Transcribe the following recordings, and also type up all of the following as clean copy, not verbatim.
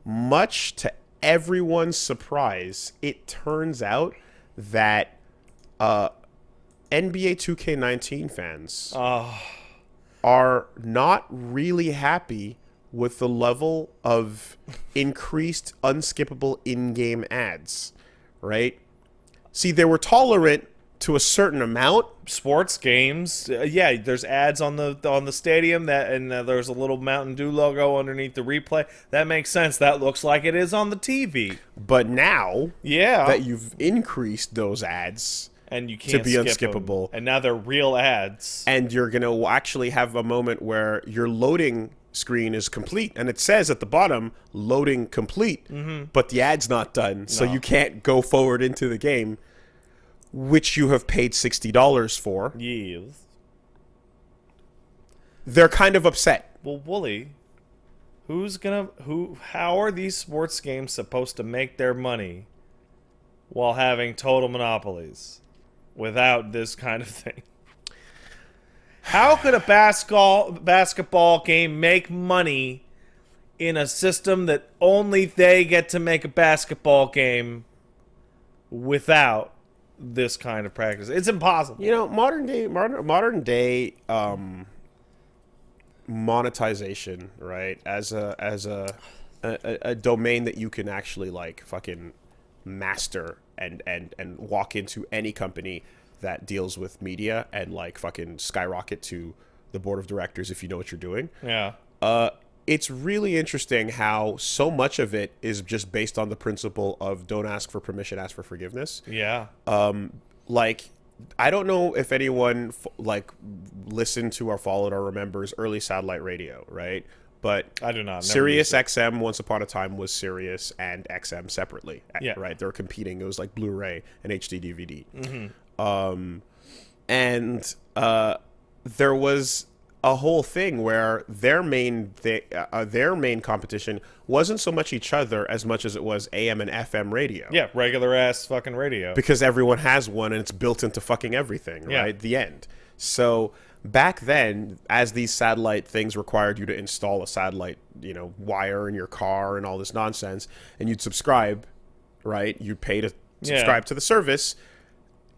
much to everyone's surprise, it turns out that NBA 2K19 fans are not really happy with the level of increased unskippable in-game ads, right? See, they were tolerant to a certain amount. Sports games, yeah, there's ads on the stadium and there's a little Mountain Dew logo underneath the replay. That makes sense. That looks like it is on the TV. But now that Yeah. you've increased those ads And you can't to be skip unskippable, them. And now they're real ads. and you're going to actually have a moment where your loading screen is complete, and it says at the bottom, loading complete, but the ad's not done, so you can't go forward into the game, which you have paid $60 for. Yes. They're kind of upset. Well, Wooly, how are these sports games supposed to make their money while having total monopolies without this kind of thing? How could a basketball game make money in a system that only they get to make a basketball game without this kind of practice? It's impossible. You know, modern day monetization, right? As a domain that you can actually like fucking master and walk into any company that deals with media and like fucking skyrocket to the board of directors if you know what you're doing. Yeah. It's really interesting how so much of it is just based on the principle of don't ask for permission, ask for forgiveness. Yeah. Like, I don't know if anyone like listened to or followed or remembers early satellite radio, right? But I do not. Sirius XM once upon a time was Sirius and XM separately. Yeah. Right? They were competing. It was like Blu-ray and HD DVD. Mm-hmm. There was a whole thing where their main competition wasn't so much each other as much as it was AM and FM radio. Yeah, regular ass fucking radio. Because everyone has one and it's built into fucking everything, Yeah. right? The end. So back then, as these satellite things required you to install a satellite, wire in your car and all this nonsense, and you'd subscribe, right? You'd pay to subscribe to the service.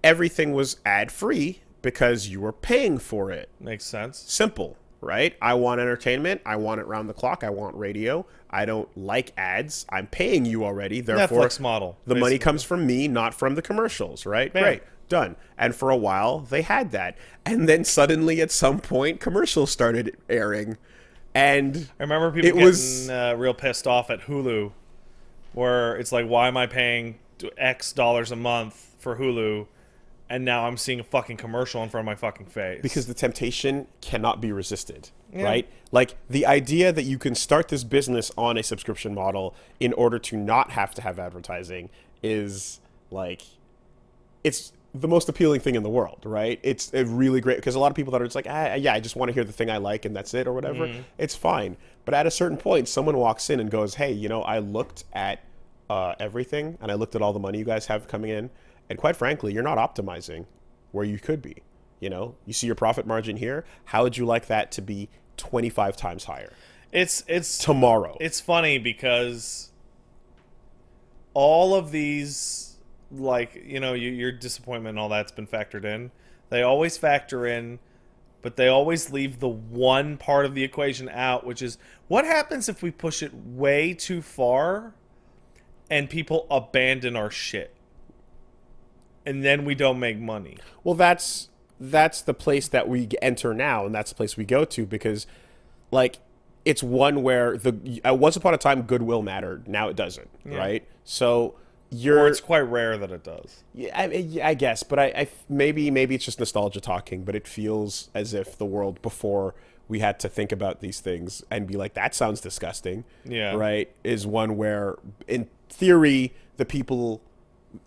Everything was ad-free because you were paying for it. Makes sense. Simple, right? I want entertainment. I want it round the clock. I want radio. I don't like ads. I'm paying you already. Therefore, Netflix model. The money comes from me, not from the commercials, right? Yeah. Great. Done. And for a while, they had that. And then suddenly, at some point, commercials started airing. And I remember people getting real pissed off at Hulu, where it's like, why am I paying X dollars a month for Hulu, and now I'm seeing a fucking commercial in front of my fucking face? Because the temptation cannot be resisted, right? Like, the idea that you can start this business on a subscription model in order to not have to have advertising is, like, it's the most appealing thing in the world, right? It's a really great, because a lot of people that are just like, I just want to hear the thing I like and that's it or whatever. It's fine. But at a certain point, someone walks in and goes, hey, I looked at everything and I looked at all the money you guys have coming in. And quite frankly, you're not optimizing where you could be. You see your profit margin here. How would you like that to be 25 times higher? It's tomorrow. It's funny because all of these, like, your disappointment and all that's been factored in. They always factor in, but they always leave the one part of the equation out, which is what happens if we push it way too far and people abandon our shit, and then we don't make money. Well, that's the place that we enter now, and that's the place we go to, because, like, it's one where once upon a time goodwill mattered. Now it doesn't, right? So or it's quite rare that it does. Yeah, I guess, but I maybe it's just nostalgia talking, but it feels as if the world before we had to think about these things and be like, that sounds disgusting. Yeah. Right? Is one where, in theory, the people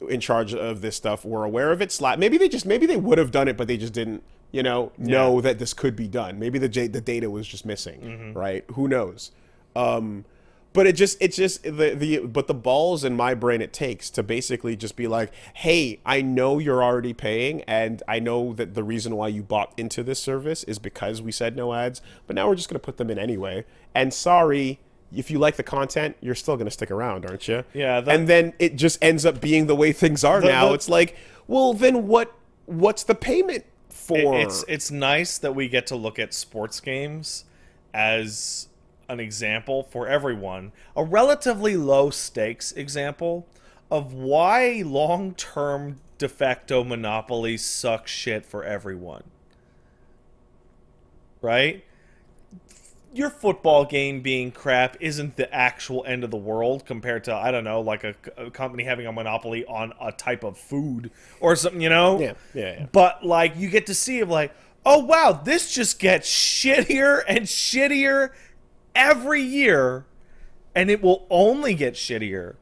in charge of this stuff were aware of it. Maybe they would have done it, but they just didn't, know that this could be done. Maybe the data was just missing, right? Who knows? But but the balls in my brain it takes to basically just be like, hey, I know you're already paying, and I know that the reason why you bought into this service is because we said no ads, but now we're just going to put them in anyway. And sorry, if you like the content, you're still going to stick around, aren't you? Yeah. And then it just ends up being the way things are now. It's like, well, then what's the payment for? It's nice that we get to look at sports games as an example for everyone, a relatively low stakes example of why long-term de facto monopolies suck shit for everyone. Right? Your football game being crap isn't the actual end of the world compared to, I don't know, like a company having a monopoly on a type of food or something, you know? Yeah. But, like, you get to see, like, oh, wow, this just gets shittier and shittier every year, and it will only get shittier.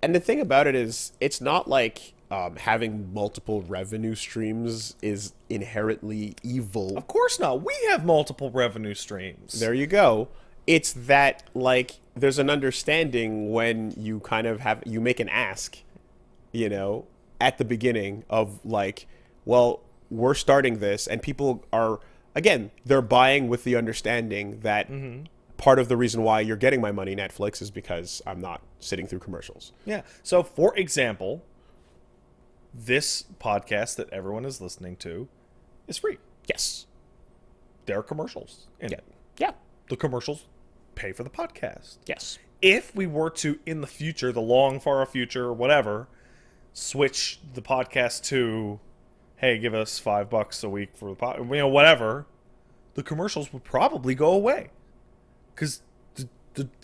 And the thing about it is, it's not like having multiple revenue streams is inherently evil. Of course not. We have multiple revenue streams. There you go. It's that, like, there's an understanding when you kind of you make an ask, you know, at the beginning of, like, well, we're starting this, and people are, again, they're buying with the understanding that part of the reason why you're getting my money, Netflix, is because I'm not sitting through commercials. Yeah. So, for example, this podcast that everyone is listening to is free. Yes. There are commercials in it. Yeah. The commercials pay for the podcast. Yes. If we were to, in the future, the long, far future, or whatever, switch the podcast to, hey, give us $5 a week for the podcast, you know, whatever, the commercials would probably go away. Because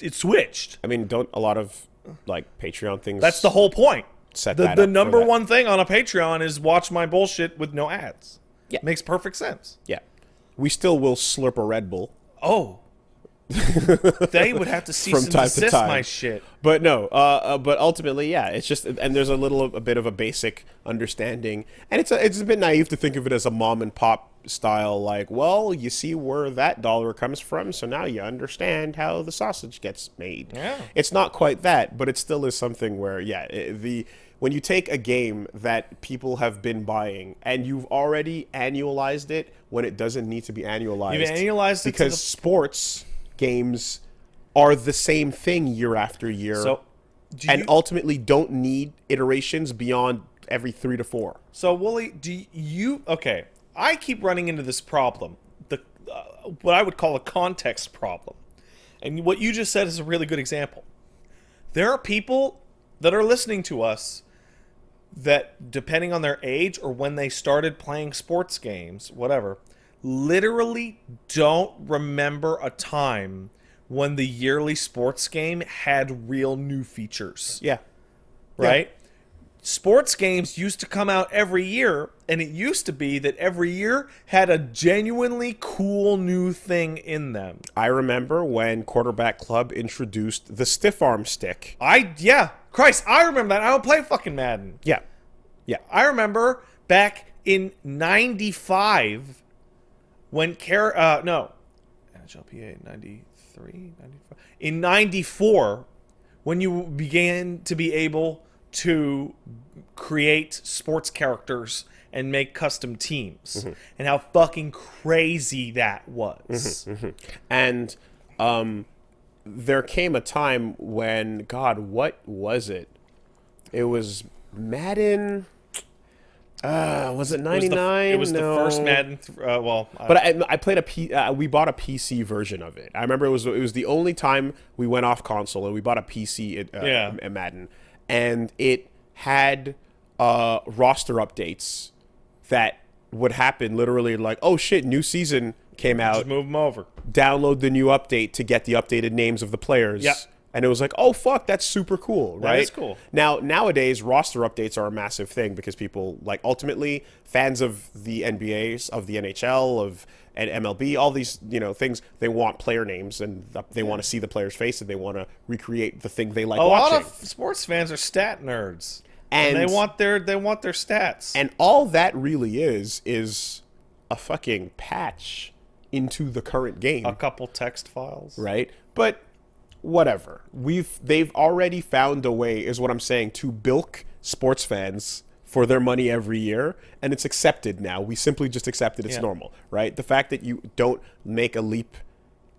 it switched. I mean, don't a lot of, like, Patreon things... That's the whole point. The number one thing on a Patreon is watch my bullshit with no ads. Yeah. Makes perfect sense. Yeah. We still will slurp a Red Bull. Oh. They would have to cease and desist my shit. But no, but ultimately, yeah, it's just, and there's a bit of a basic understanding, and it's a bit naive to think of it as a mom and pop style, like, well, you see where that dollar comes from, so now you understand how the sausage gets made. Yeah. It's not quite that, but it still is something where, yeah, when you take a game that people have been buying and you've already annualized it when it doesn't need to be annualized. You've annualized it because sports games are the same thing year after year, so ultimately don't need iterations beyond every 3 to 4. So, Woolie, okay, I keep running into this problem, what I would call a context problem. And what you just said is a really good example. There are people that are listening to us that, depending on their age or when they started playing sports games, whatever, literally don't remember a time when the yearly sports game had real new features. Yeah. Right? Yeah. Sports games used to come out every year, and it used to be that every year had a genuinely cool new thing in them. I remember when Quarterback Club introduced the stiff arm stick. Christ, I remember that. I don't play fucking Madden. Yeah. I remember back in 95 when NHLPA 93, 95. In 94, when you began to be able to create sports characters and make custom teams, and how fucking crazy that was. And there came a time when, God, what was it? It was Madden. Was it 99? It was the first Madden. But I played we bought a PC version of it. I remember it was the only time we went off console, and we bought a PC at Madden, and it had roster updates that would happen literally, like, oh shit, new season came out. Just move them over. Download the new update to get the updated names of the players. Yeah. And it was like, oh, fuck, that's super cool, right? That is cool. Nowadays, roster updates are a massive thing because people, like, ultimately, fans of the NBAs, of the NHL, and MLB, all these, you know, things, they want player names, and they want to see the player's face, and they want to recreate the thing they like watching. A lot of sports fans are stat nerds. And they want their stats. And all that really is a fucking patch into the current game. A couple text files. Right? But whatever. They've already found a way, is what I'm saying, to bilk sports fans for their money every year, and it's accepted now. We simply just accept it. It's normal, right? The fact that you don't make a leap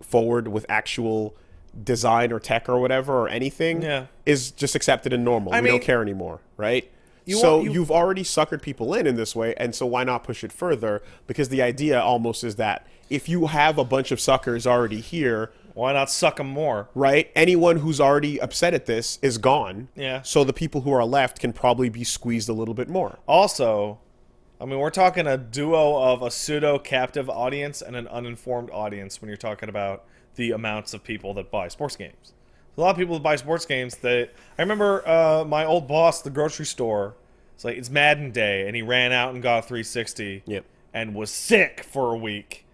forward with actual design or tech or whatever or anything is just accepted and normal. We don't care anymore, right? You've already suckered people in this way, and so why not push it further? Because the idea almost is that if you have a bunch of suckers already here, why not suck them more? Right? Anyone who's already upset at this is gone. Yeah. So the people who are left can probably be squeezed a little bit more. Also, I mean, we're talking a duo of a pseudo-captive audience and an uninformed audience when you're talking about the amounts of people that buy sports games. A lot of people that buy sports games, I remember my old boss at the grocery store, it's Madden Day, and he ran out and got a 360 and was sick for a week.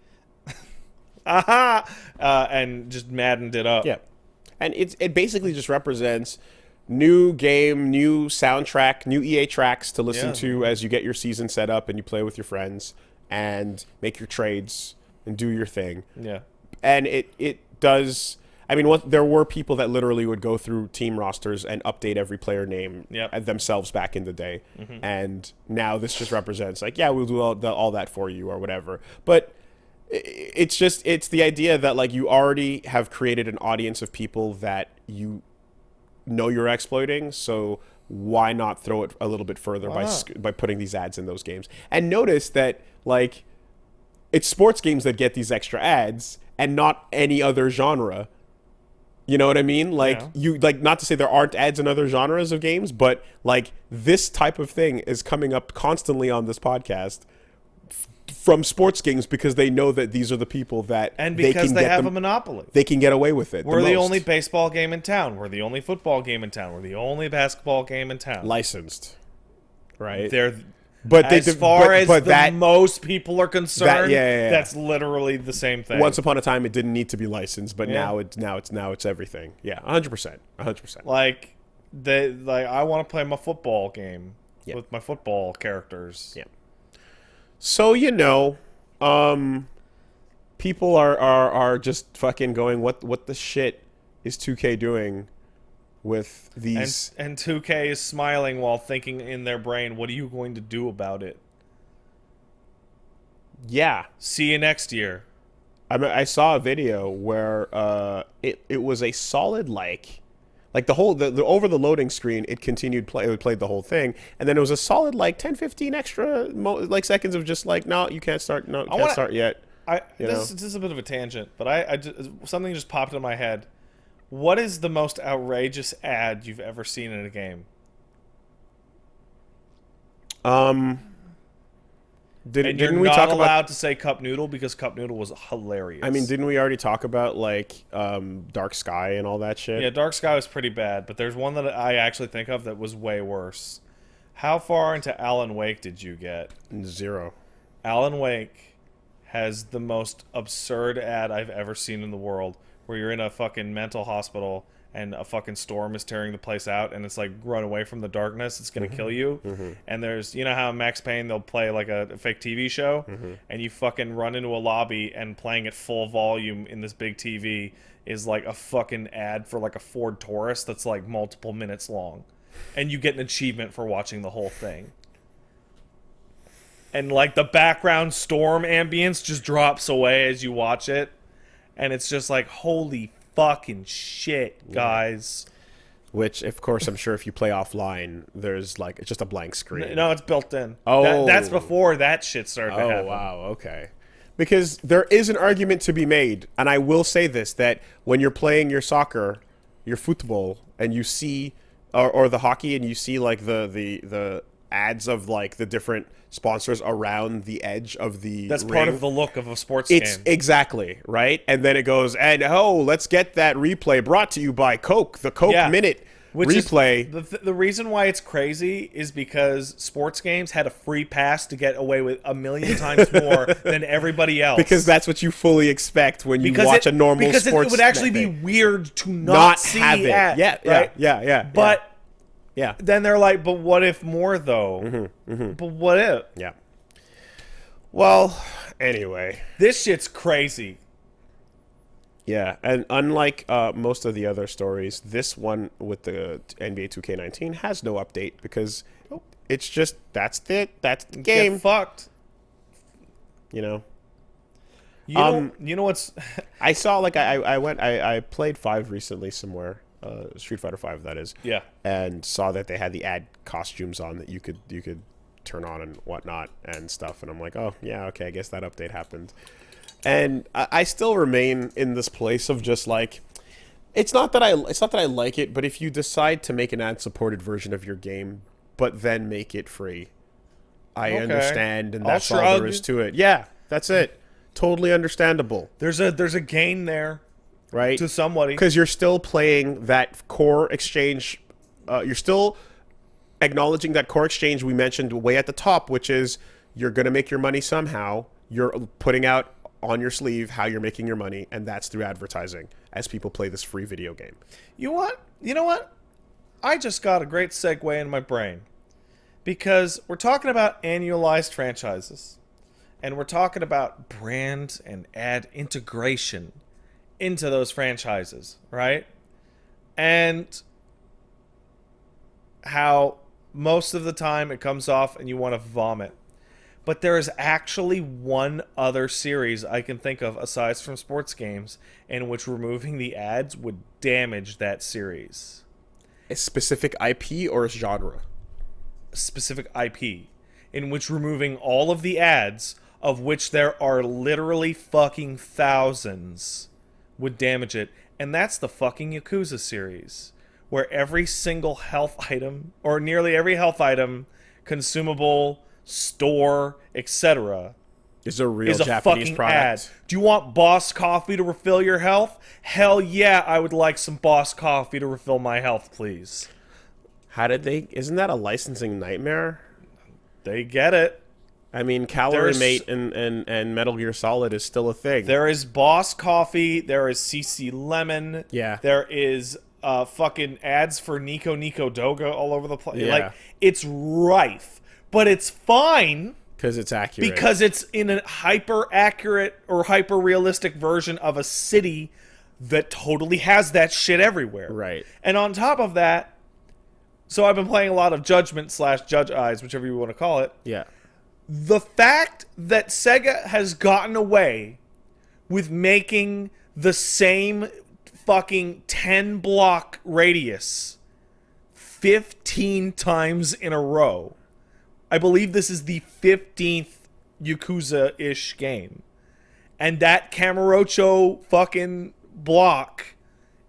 And just Maddened it up. Yeah. And it basically just represents new game, new soundtrack, new EA tracks to listen to as you get your season set up and you play with your friends and make your trades and do your thing. Yeah. And it does... I mean, there were people that literally would go through team rosters and update every player name themselves back in the day. And now this just represents, we'll do all that for you or whatever. But it's the idea that, you already have created an audience of people that you know you're exploiting, so why not throw it a little bit further by putting these ads in those games? And notice that, it's sports games that get these extra ads and not any other genre. You know what I mean? Not to say there aren't ads in other genres of games, but this type of thing is coming up constantly on this podcast from sports games because they know that these are the people that because they have a monopoly. They can get away with it. We're the only baseball game in town. We're the only football game in town. We're the only basketball game in town. Licensed, right? As far as most people are concerned, that's literally the same thing. Once upon a time, it didn't need to be licensed, but now it's everything. Yeah, 100%. I want to play my football game with my football characters. Yeah. So people are just fucking going, what the shit is 2K doing with these? And 2K is smiling while thinking in their brain, what are you going to do about it? Yeah. See you next year. I saw a video where it was a solid the over the loading screen, it played the whole thing, and then it was a solid 10-15 extra seconds of just no, you can't start, start yet. This is a bit of a tangent, but something just popped in my head. What is the most outrageous ad you've ever seen in a game? Didn't we talk allowed to say Cup Noodle because Cup Noodle was hilarious. I mean, didn't we already talk about Dark Sky and all that shit? Yeah, Dark Sky was pretty bad, but there's one that I actually think of that was way worse. How far into Alan Wake did you get? 0. Alan Wake has the most absurd ad I've ever seen in the world, where you're in a fucking mental hospital and a fucking storm is tearing the place out, and it's run away from the darkness, it's gonna kill you. And there's, how Max Payne, they'll play a fake TV show, and you fucking run into a lobby, and playing at full volume in this big TV is a fucking ad for a Ford Taurus that's multiple minutes long, and you get an achievement for watching the whole thing. And the background storm ambience just drops away as you watch it. And it's just holy fucking shit, guys. Which, of course, I'm sure if you play offline, there's it's just a blank screen. No, it's built in. Oh. That's before that shit started to happen. Oh, wow, okay. Because there is an argument to be made, and I will say this, that when you're playing your soccer, your football, and you see, or the hockey, and you see the ads of the different sponsors around the edge of the That's ring. part of the look of a sports game. Exactly, right? And then it goes, and let's get that replay brought to you by Coke, the Coke Minute replay. The reason why it's crazy is because sports games had a free pass to get away with 1,000,000 times more than everybody else. Because that's what you fully expect when you watch a normal sports Because it would actually be weird to not see have it. Right? Yeah. But... Yeah. Then they're but what if more, though? But what if? Yeah. Well, anyway. This shit's crazy. Yeah, and unlike most of the other stories, this one with the NBA 2K19 has no update because it's just, that's it. That's the game. Get fucked. You know what's I saw like I played 5 recently somewhere, Street Fighter 5 that is. Yeah. And saw that they had the ad costumes on that you could turn on and whatnot and stuff, and I'm like, oh yeah, okay, I guess that update happened. And I still remain in this place of just like, it's not that I like it, but if you decide to make an ad-supported version of your game, but then make it free, I understand, and that's all there is to it. Yeah, that's it. Totally understandable. There's a gain there, right? To somebody, because you're still playing that core exchange. You're still acknowledging that core exchange we mentioned way at the top, which is you're going to make your money somehow. You're putting out on your sleeve how you're making your money, and that's through advertising as people play this free video game. You know what? I just got a great segue in my brain, because we're talking about annualized franchises, and we're talking about brand and ad integration into those franchises, right? And how most of the time it comes off and you want to vomit. But there is actually one other series I can think of, aside from sports games, in which removing the ads would damage that series. A specific IP or a genre? Specific IP, in which removing all of the ads, of which there are literally fucking thousands, would damage it. And that's the fucking Yakuza series, where every single health item, or nearly every health item, consumable, store, etc., is a real is a Japanese fucking product. ad. Do you want Boss Coffee to refill your health? Hell yeah, I would like some Boss Coffee to refill my health, please. How did they... Isn't that a licensing nightmare? They get it. I mean, Calorie Mate and Metal Gear Solid is still a thing. There is Boss Coffee. There is CC Lemon. Yeah. There is fucking ads for Nico Doga all over the place. Yeah. Like, it's rife. But it's fine... Because it's accurate. Because it's in a hyper-accurate or hyper-realistic version of a city that totally has that shit everywhere. Right. And on top of that, so I've been playing a lot of Judgment / Judge Eyes, whichever you want to call it. Yeah. The fact that Sega has gotten away with making the same fucking 10-block radius 15 times in a row. I believe this is the 15th Yakuza-ish game. And that Kamurocho fucking block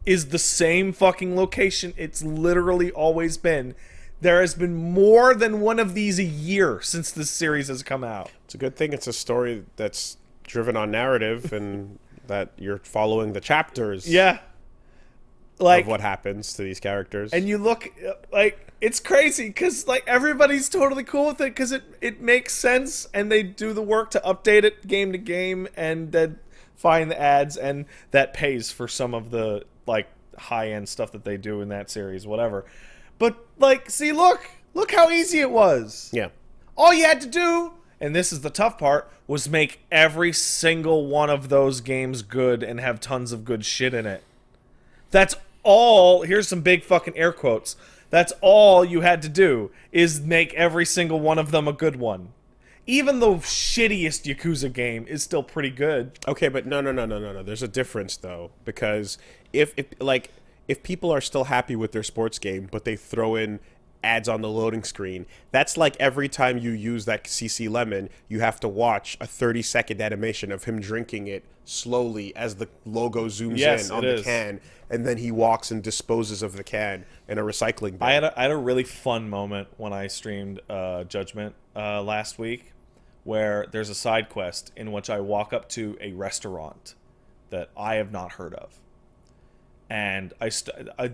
is the same fucking location it's literally always been. There has been more than one of these a year since this series has come out. It's a good thing it's a story that's driven on narrative and that you're following the chapters. Yeah. Like, of what happens to these characters. And you look, like, it's crazy because, like, everybody's totally cool with it because it makes sense and they do the work to update it game to game and then find the ads, and that pays for some of the, like, high-end stuff that they do in that series, whatever. But, like, see, look how easy it was. Yeah. All you had to do, and this is the tough part, was make every single one of those games good and have tons of good shit in it. That's all, here's some big fucking air quotes, that's all you had to do, is make every single one of them a good one. Even the shittiest Yakuza game is still pretty good. Okay, but no. There's a difference, though, because if people are still happy with their sports game, but they throw in ads on the loading screen, that's like every time you use that CC Lemon, you have to watch a 30-second animation of him drinking it slowly as the logo zooms in on the can, and then he walks and disposes of the can in a recycling bin. I had a really fun moment when I streamed Judgment last week, where there's a side quest in which I walk up to a restaurant that I have not heard of. And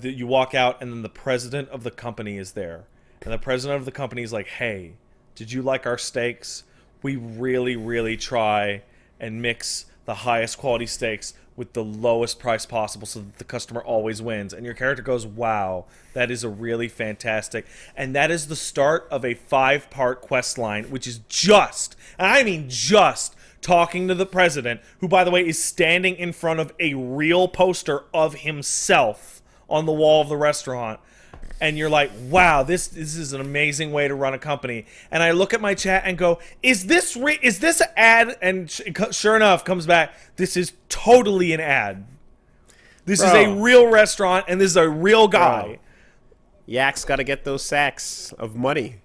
you walk out, and then the president of the company is there. And the president of the company is like, hey, did you like our steaks? We really, really try and mix the highest quality steaks with the lowest price possible so that the customer always wins. And your character goes, wow, that is a really fantastic. And that is the start of a 5-part quest line, which is just, and I mean just, talking to the president, who, by the way, is standing in front of a real poster of himself on the wall of the restaurant, and you're like, wow, this is an amazing way to run a company. And I look at my chat and go, is this an ad? And sure enough, comes back, this is totally an ad. This is a real restaurant, and this is a real guy. Yak's got to get those sacks of money.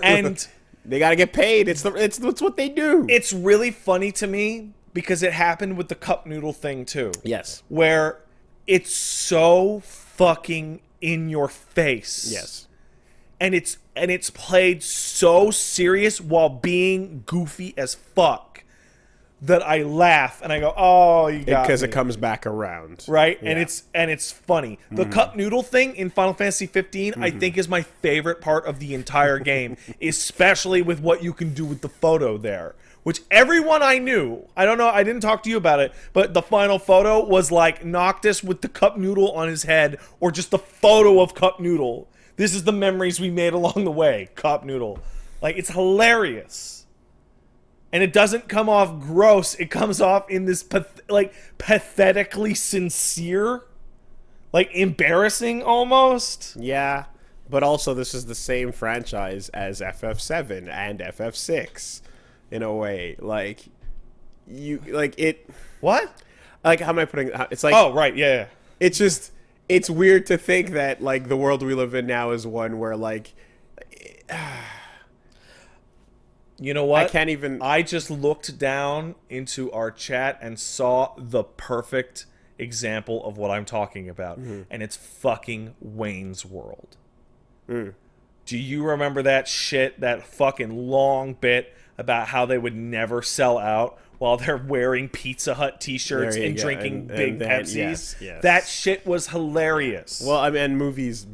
And they got to get paid. It's what they do. It's really funny to me because it happened with the cup noodle thing too. Yes. Where it's so fucking in your face. Yes. And it's played so serious while being goofy as fuck that I laugh and I go, "Oh, you got me." Because it comes back around. Right? Yeah. And it's funny. The cup noodle thing in Final Fantasy 15 I think is my favorite part of the entire game, especially with what you can do with the photo there. Which everyone I knew, I don't know, I didn't talk to you about it, but the final photo was like Noctis with the cup noodle on his head, or just the photo of cup noodle. This is the memories we made along the way, cup noodle. Like, it's hilarious. And it doesn't come off gross. It comes off in this pathetically sincere, like embarrassing almost. Yeah, but also this is the same franchise as FF7 and FF6 in a way. Like it. What? Like, how am I putting? It's like, oh, right, yeah. It's just, it's weird to think that like the world we live in now is one where like. You know what? I can't even... I just looked down into our chat and saw the perfect example of what I'm talking about. And it's fucking Wayne's World. Do you remember that shit, that fucking long bit about how they would never sell out while they're wearing Pizza Hut t-shirts and drinking big Pepsis? Yes. That shit was hilarious. Well, I mean, movies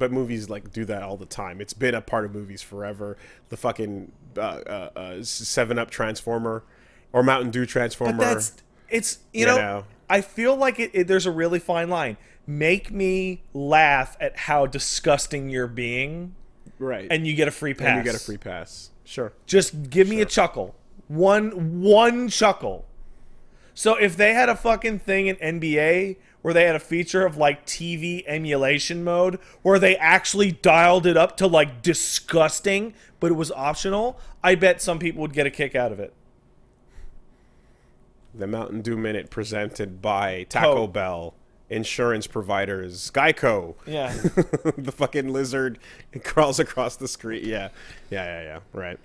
like do that all the time. It's been a part of movies forever. The fucking 7-Up Transformer or Mountain Dew Transformer. But it's you know, I feel like there's a really fine line. Make me laugh at how disgusting you're being, right? And you get a free pass. Sure. Just give me a chuckle. One chuckle. So if they had a fucking thing in NBA where they had a feature of like TV emulation mode where they actually dialed it up to like disgusting, but it was optional, I bet some people would get a kick out of it. The Mountain Dew Minute presented by Taco Bell, insurance providers, Geico. Yeah. The fucking lizard crawls across the screen. Yeah. Right.